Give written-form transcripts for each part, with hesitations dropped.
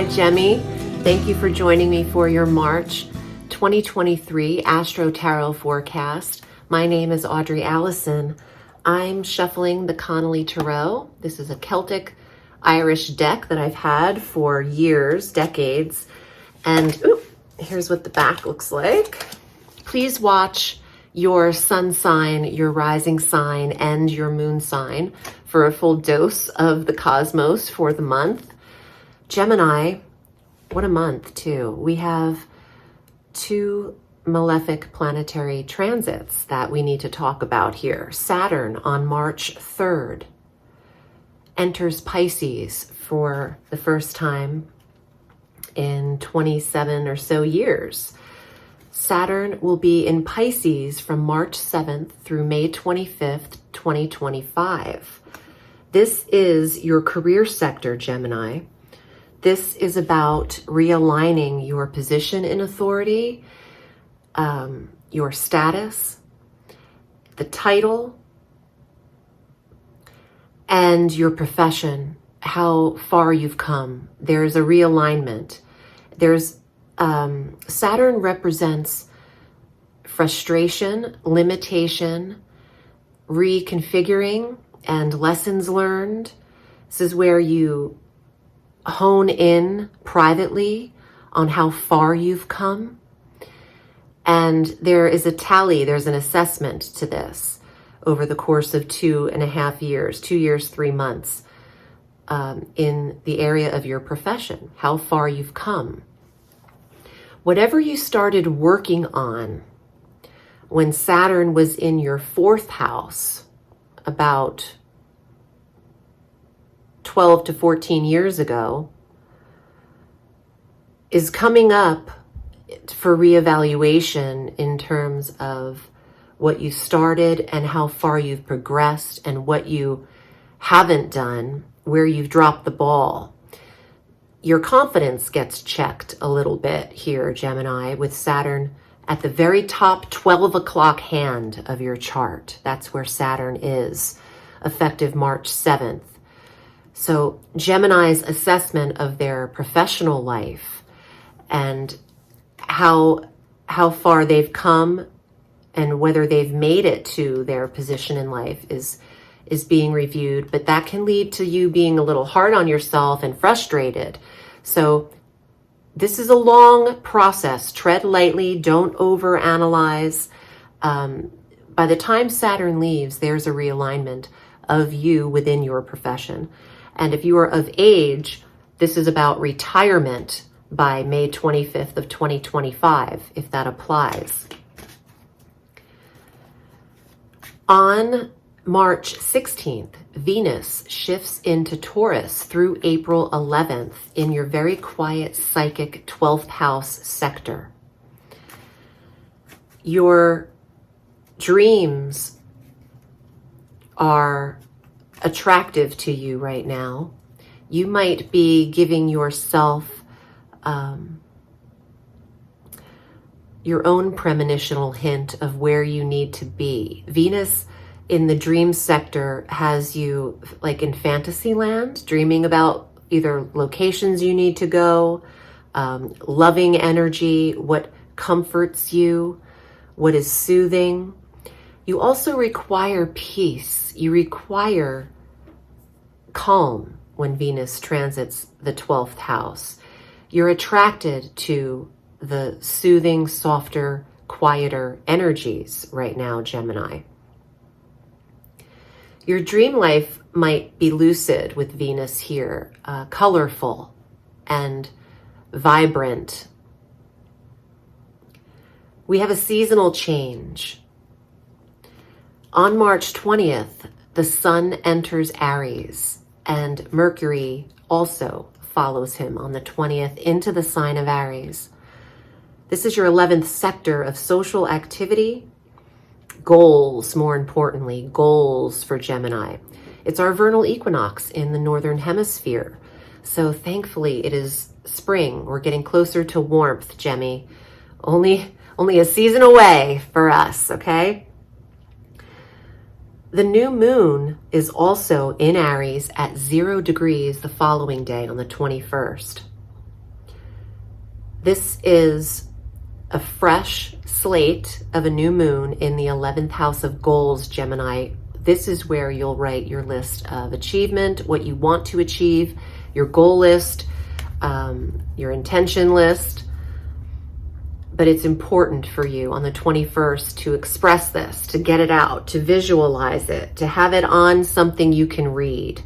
Hi, Gemmy. Thank you for joining me for your March 2023 Astro Tarot forecast. My name is Audrey Alison. I'm shuffling the Connolly Tarot. This is a Celtic Irish deck that I've had for years, decades. And here's what the back looks like. Please watch your sun sign, your rising sign, and your moon sign for a full dose of the cosmos for the month. Gemini, what a month too. We have two malefic planetary transits that we need to talk about here. Saturn on March 3rd enters Pisces for the first time in 27 or so years. Saturn will be in Pisces from March 7th through May 25th, 2025. This is your career sector, Gemini. This is about realigning your position in authority, your status, the title, and your profession, how far you've come. There's a realignment. Saturn represents frustration, limitation, reconfiguring, and lessons learned. This is where you hone in privately on how far you've come. And there is a tally, there's an assessment to this over the course of 2.5 years, 2 years, 3 months, in the area of your profession, how far you've come. Whatever you started working on when Saturn was in your 4th house about 12 to 14 years ago is coming up for reevaluation in terms of what you started and how far you've progressed and what you haven't done, where you've dropped the ball. Your confidence gets checked a little bit here, Gemini, with Saturn at the very top 12 o'clock hand of your chart. That's where Saturn is, effective March 7th. So Gemini's assessment of their professional life and how far they've come and whether they've made it to their position in life is being reviewed, but that can lead to you being a little hard on yourself and frustrated. So this is a long process. Tread lightly, don't overanalyze. By the time Saturn leaves, there's a realignment of you within your profession. And if you are of age, this is about retirement by May 25th of 2025, if that applies. On March 16th, Venus shifts into Taurus through April 11th in your very quiet psychic 12th house sector. Your dreams are attractive to you right now. You might be giving yourself your own premonitional hint of where you need to be. Venus in the dream sector has you like in fantasy land, dreaming about either locations you need to go, loving energy, what comforts you, what is soothing. You also require peace. You require calm when Venus transits the 12th house. You're attracted to the soothing, softer, quieter energies right now, Gemini. Your dream life might be lucid with Venus here, colorful and vibrant. We have a seasonal change. On March 20th, the sun enters Aries and Mercury also follows him on the 20th into the sign of Aries. This is your 11th sector of social activity, goals, more importantly, goals for Gemini. It's our vernal equinox in the northern hemisphere. So thankfully it is spring. We're getting closer to warmth, Gemmy. Only a season away for us, okay? The new moon is also in Aries at 0 degrees the following day on the 21st. This is a fresh slate of a new moon in the 11th house of goals, Gemini. This is where you'll write your list of achievement, what you want to achieve, your goal list, your intention list. But it's important for you on the 21st to express this, to get it out, to visualize it, to have it on something you can read.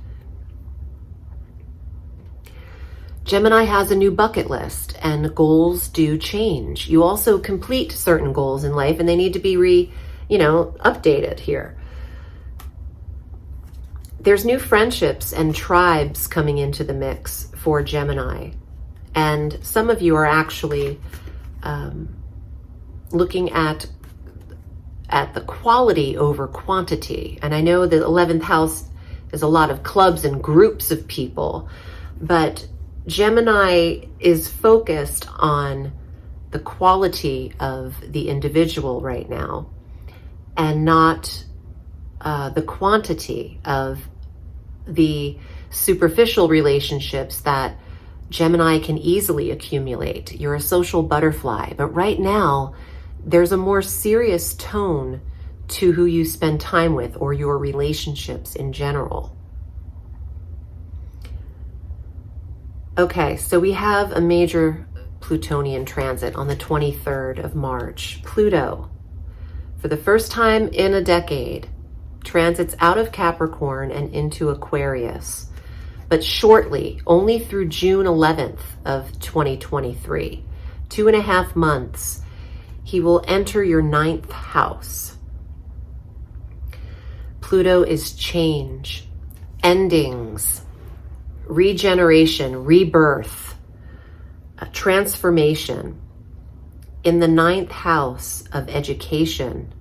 Gemini has a new bucket list, and goals do change. You also complete certain goals in life, and they need to be updated here. There's new friendships and tribes coming into the mix for Gemini. And some of you are actually looking at the quality over quantity. And I know the 11th house is a lot of clubs and groups of people, but Gemini is focused on the quality of the individual right now, and not the quantity of the superficial relationships that Gemini can easily accumulate. You're a social butterfly, but right now there's a more serious tone to who you spend time with or your relationships in general. Okay, so we have a major Plutonian transit on the 23rd of March. Pluto, for the first time in a decade, transits out of Capricorn and into Aquarius, but shortly, only through June 11th of 2023, 2.5 months, he will enter your 9th house. Pluto is change, endings, regeneration, rebirth, transformation in the 9th house of education,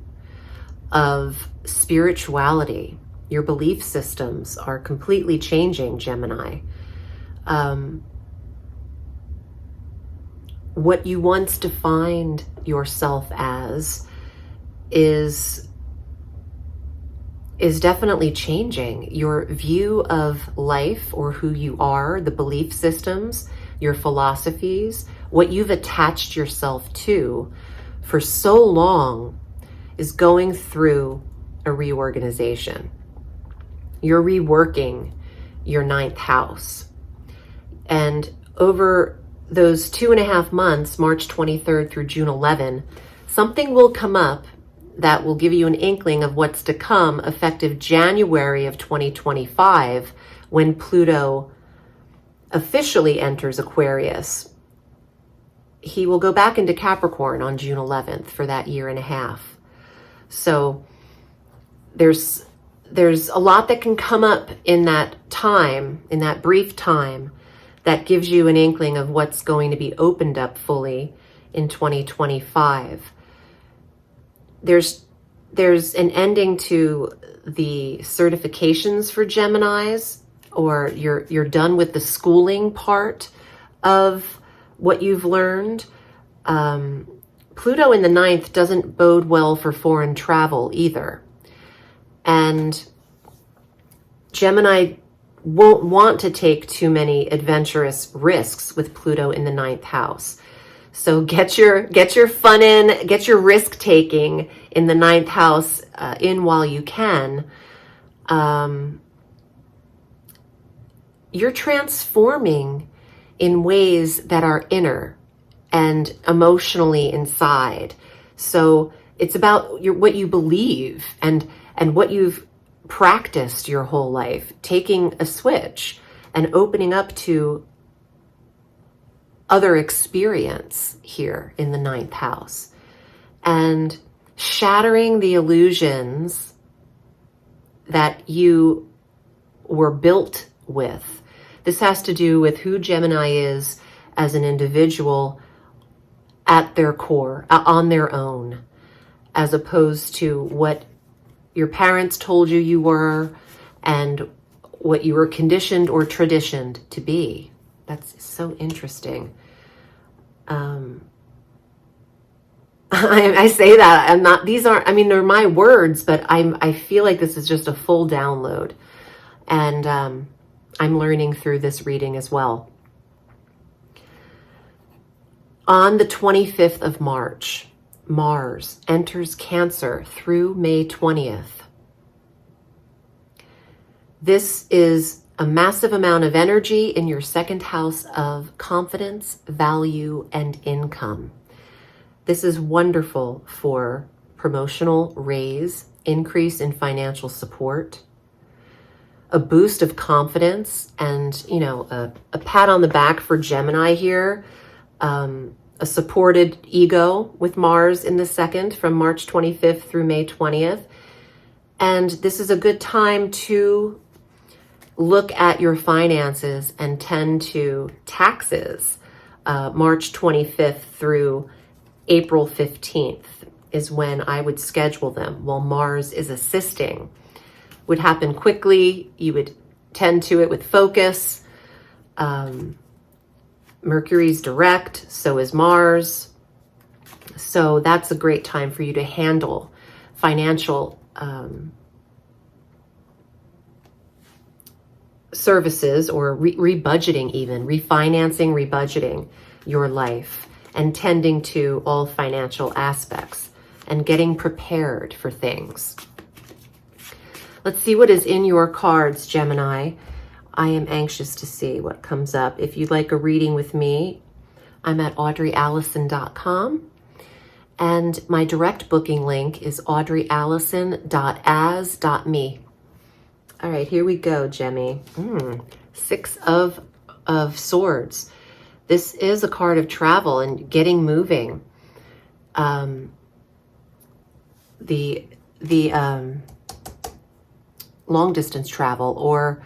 of spirituality. Your belief systems are completely changing, Gemini. What you once defined yourself as is definitely changing. Your view of life, or who you are, the belief systems, your philosophies, what you've attached yourself to for so long is going through a reorganization. You're reworking your 9th house. And over those 2.5 months, March 23rd through June 11, something will come up that will give you an inkling of what's to come effective January of 2025, when Pluto officially enters Aquarius. He will go back into Capricorn on June 11th for that 1.5 years. So there's a lot that can come up in that time, in that brief time, that gives you an inkling of what's going to be opened up fully in 2025. There's an ending to the certifications for Geminis, or you're done with the schooling part of what you've learned. Pluto in the 9th doesn't bode well for foreign travel either. And Gemini won't want to take too many adventurous risks with Pluto in the 9th house. So get your fun in, get your risk taking in the 9th house in while you can. You're transforming in ways that are inner and emotionally inside. So it's about what you believe and what you've practiced your whole life, taking a switch and opening up to other experience here in the 9th house, and shattering the illusions that you were built with. This has to do with who Gemini is as an individual at their core, on their own, as opposed to what your parents told you you were and what you were conditioned or traditioned to be. That's so interesting. I say that I'm not, these aren't, I mean, they're my words, but I feel like this is just a full download, and I'm learning through this reading as well. On the 25th of March, Mars enters Cancer through May 20th. This is a massive amount of energy in your second house of confidence, value, and income. This is wonderful for promotional raise, increase in financial support, a boost of confidence, and, you know, a pat on the back for Gemini here, a supported ego with Mars in the second from March 25th through May 20th. And this is a good time to look at your finances and tend to taxes. March 25th through April 15th is when I would schedule them while Mars is assisting. Would happen quickly. You would tend to it with focus. Mercury's direct, so is Mars. So that's a great time for you to handle financial services, or rebudgeting, even refinancing, rebudgeting your life, and tending to all financial aspects and getting prepared for things. Let's see what is in your cards, Gemini. I am anxious to see what comes up. If you'd like a reading with me, I'm at audreyalison.com. And my direct booking link is audreyalison.as.me. All right, here we go, Gemmy. Six of Swords. This is a card of travel and getting moving. The long distance travel or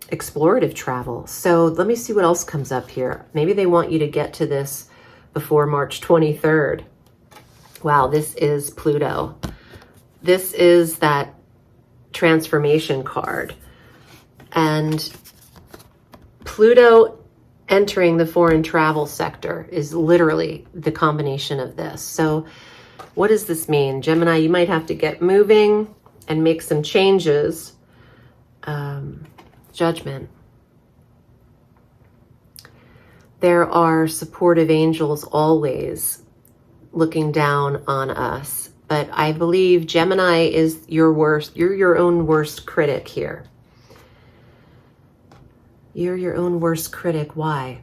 explorative travel. So let me see what else comes up here. Maybe they want you to get to this before March 23rd. Wow, this is Pluto. This is that transformation card. And Pluto entering the foreign travel sector is literally the combination of this. So what does this mean? Gemini, you might have to get moving and make some changes. Judgment. There are supportive angels always looking down on us. But I believe Gemini is your worst. You're your own worst critic here. You're your own worst critic. Why?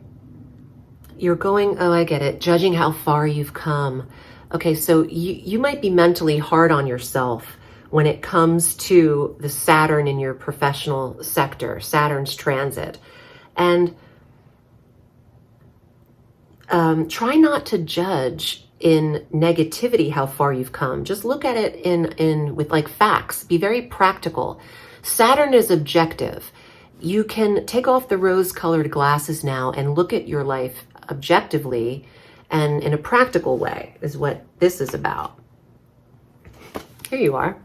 You're going, oh, I get it, judging how far you've come. Okay, so you might be mentally hard on yourself when it comes to the Saturn in your professional sector, Saturn's transit. And try not to judge in negativity how far you've come. Just look at it in with like facts. Be very practical. Saturn is objective. You can take off the rose-colored glasses now and look at your life objectively and in a practical way is what this is about. Here you are.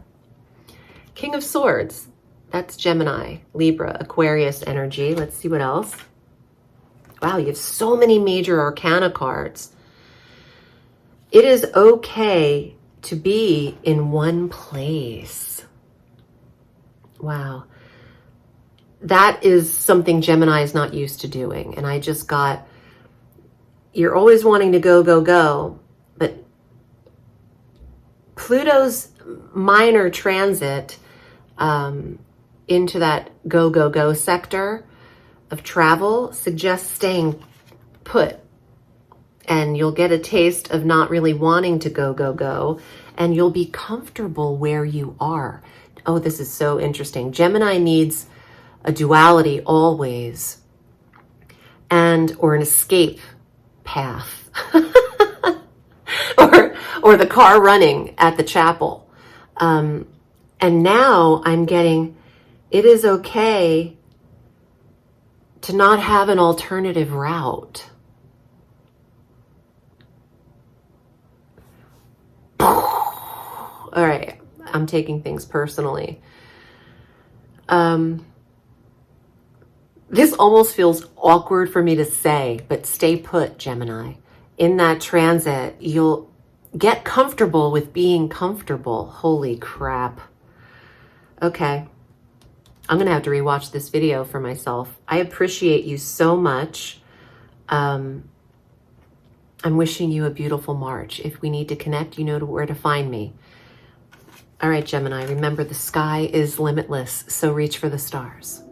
King of Swords. That's Gemini, Libra, Aquarius energy. Let's see what else. Wow, you have so many major arcana cards. It is okay to be in one place. Wow. That is something Gemini is not used to doing. And I just got, you're always wanting to go, go, go. But Pluto's minor transit into that go, go, go sector of travel suggests staying put. And you'll get a taste of not really wanting to go, go, go. And you'll be comfortable where you are. Oh, this is so interesting. Gemini needs a duality always. Or an escape path. or the car running at the chapel. And now I'm getting, it is okay to not have an alternative route. All right, I'm taking things personally. This almost feels awkward for me to say, but stay put, Gemini. In that transit, you'll get comfortable with being comfortable. Holy crap. Okay, I'm gonna have to rewatch this video for myself. I appreciate you so much. I'm wishing you a beautiful March. If we need to connect, you know where to find me. All right, Gemini, remember the sky is limitless, so reach for the stars.